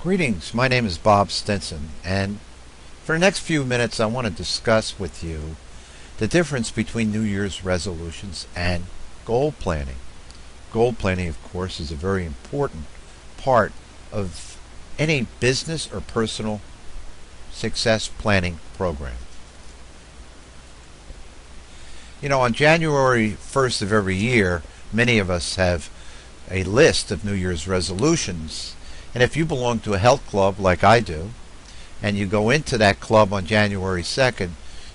Greetings, my name is Bob Stinson, and for the next few minutes I want to discuss with you the difference between New Year's resolutions and goal planning. Goal planning, of course, is a very important part of any business or personal success planning program. You know, on January 1st of every year, many of us have a list of New Year's resolutions. And if you belong to a health club like I do, and you go into that club on January 2nd,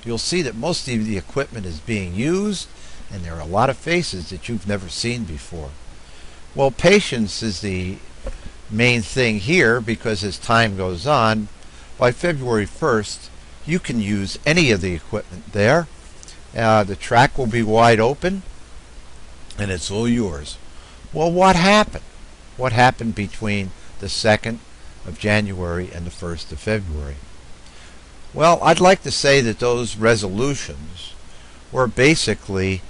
you'll see that most of the equipment is being used, and there are a lot of faces that you've never seen before. Well, patience is the main thing here, because as time goes on, by February 1st, you can use any of the equipment there. The track will be wide open, and it's all yours. Well, what happened? What happened between the 2nd of January and the 1st of February? Well, I'd like to say that those resolutions were basically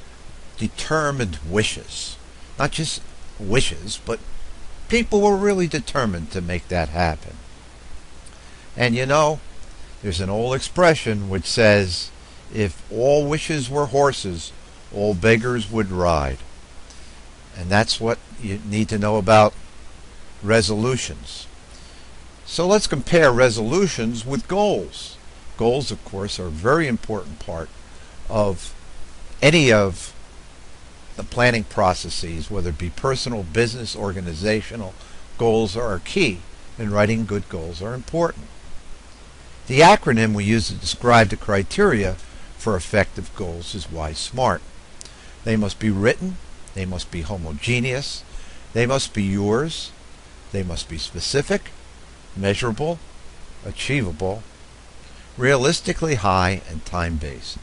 determined wishes. Not just wishes, but people were really determined to make that happen. And you know, there's an old expression which says, if all wishes were horses, all beggars would ride. And that's what you need to know about resolutions. So let's compare resolutions with goals. Goals, of course, are a very important part of any of the planning processes, whether it be personal, business, organizational. Goals are key, and writing good goals are important. The acronym we use to describe the criteria for effective goals is WHY-SMART. They must be written, they must be homogeneous, they must be yours, they must be specific, measurable, achievable, realistically high, and time-based.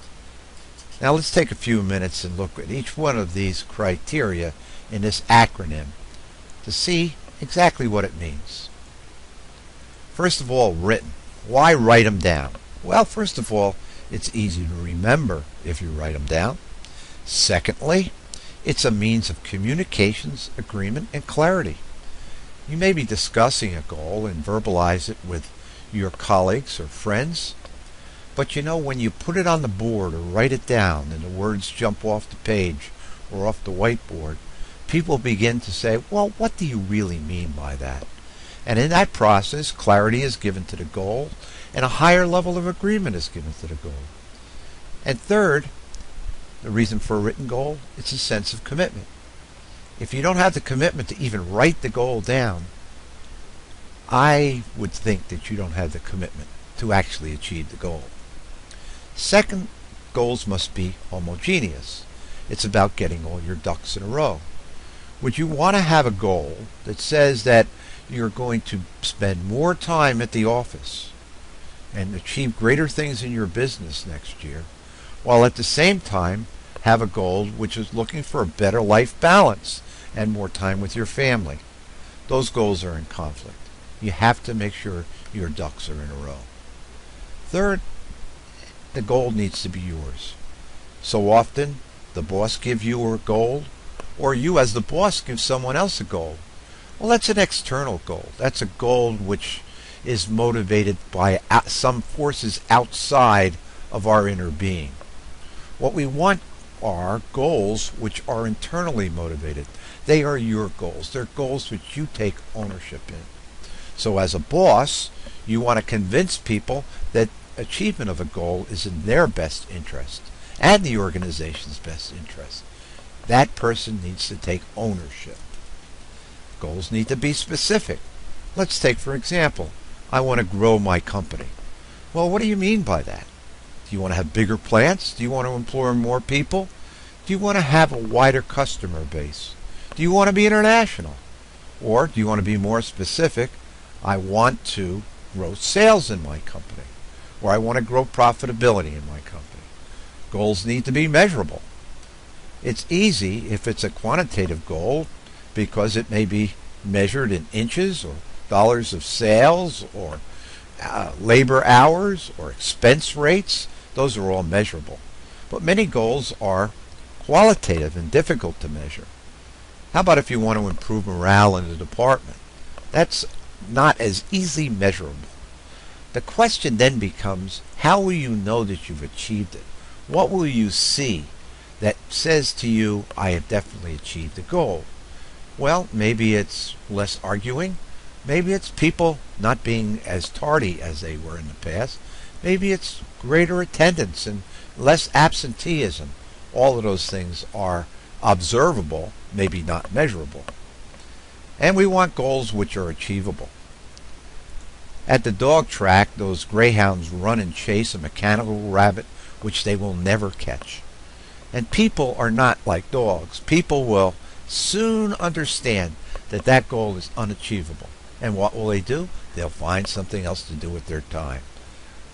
Now let's take a few minutes and look at each one of these criteria in this acronym to see exactly what it means. First of all, written. Why write them down? Well, first of all, it's easy to remember if you write them down. Secondly, it's a means of communications, agreement, and clarity. You may be discussing a goal and verbalize it with your colleagues or friends, but you know, when you put it on the board or write it down and the words jump off the page or off the whiteboard, people begin to say, well, what do you really mean by that? And in that process, clarity is given to the goal and a higher level of agreement is given to the goal. And third, the reason for a written goal, it's a sense of commitment. If you don't have the commitment to even write the goal down, I would think that you don't have the commitment to actually achieve the goal. Second, goals must be homogeneous. It's about getting all your ducks in a row. Would you want to have a goal that says that you're going to spend more time at the office and achieve greater things in your business next year, while at the same time have a goal which is looking for a better life balance and more time with your family? Those goals are in conflict. You have to make sure your ducks are in a row. Third, the goal needs to be yours. So often, the boss gives you a goal, or you as the boss give someone else a goal. Well, that's an external goal. That's a goal which is motivated by some forces outside of our inner being. What we want are goals which are internally motivated. They are your goals. They're goals which you take ownership in. So as a boss, you want to convince people that achievement of a goal is in their best interest and the organization's best interest. That person needs to take ownership. Goals need to be specific. Let's take, for example, I want to grow my company. Well, what do you mean by that? Do you want to have bigger plants? Do you want to employ more people? Do you want to have a wider customer base? Do you want to be international? Or do you want to be more specific? I want to grow sales in my company. Or I want to grow profitability in my company. Goals need to be measurable. It's easy if it's a quantitative goal because it may be measured in inches or dollars of sales or labor hours or expense rates. Those are all measurable. But many goals are qualitative and difficult to measure. How about if you want to improve morale in the department? That's not as easily measurable. The question then becomes, how will you know that you've achieved it? What will you see that says to you, I have definitely achieved the goal? Well, maybe it's less arguing. Maybe it's people not being as tardy as they were in the past. Maybe it's greater attendance and less absenteeism. All of those things are observable, maybe not measurable. And we want goals which are achievable. At the dog track, those greyhounds run and chase a mechanical rabbit which they will never catch. And people are not like dogs. People will soon understand that that goal is unachievable. And what will they do? They'll find something else to do with their time.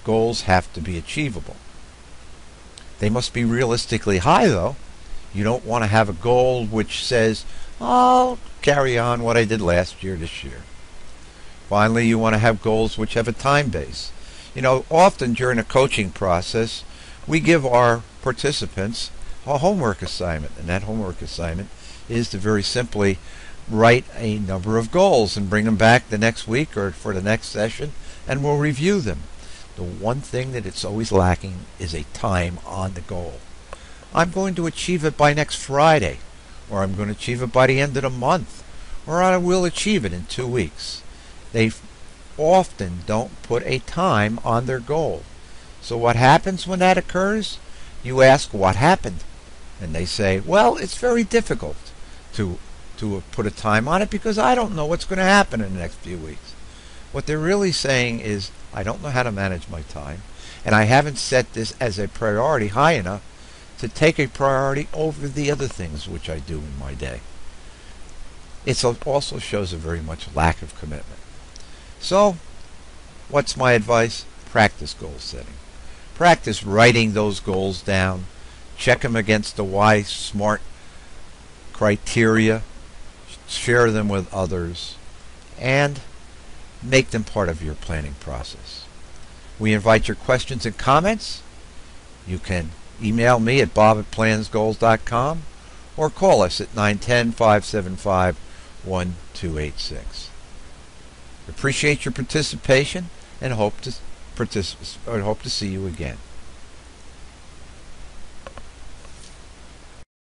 Goals have to be achievable. They must be realistically high, though. You don't want to have a goal which says, I'll carry on what I did last year this year. Finally, you want to have goals which have a time base. Often during a coaching process, we give our participants a homework assignment, and that homework assignment is to very simply write a number of goals and bring them back the next week or for the next session, and we'll review them. The one thing that it's always lacking is a time on the goal. I'm going to achieve it by next Friday, or I'm going to achieve it by the end of the month, or I will achieve it in 2 weeks. They often don't put a time on their goal. So what happens when that occurs? You ask what happened, and they say, well, it's very difficult to put a time on it because I don't know what's going to happen in the next few weeks. What they're really saying is, I don't know how to manage my time, and I haven't set this as a priority high enough to take a priority over the other things which I do in my day. It also shows a very much lack of commitment. So, what's my advice? Practice goal setting. Practice writing those goals down. Check them against the why SMART criteria. Share them with others. And make them part of your planning process. We invite your questions and comments. You can email me at bob@plansgoals.com or call us at 910-575-1286. Appreciate your participation and hope to see you again.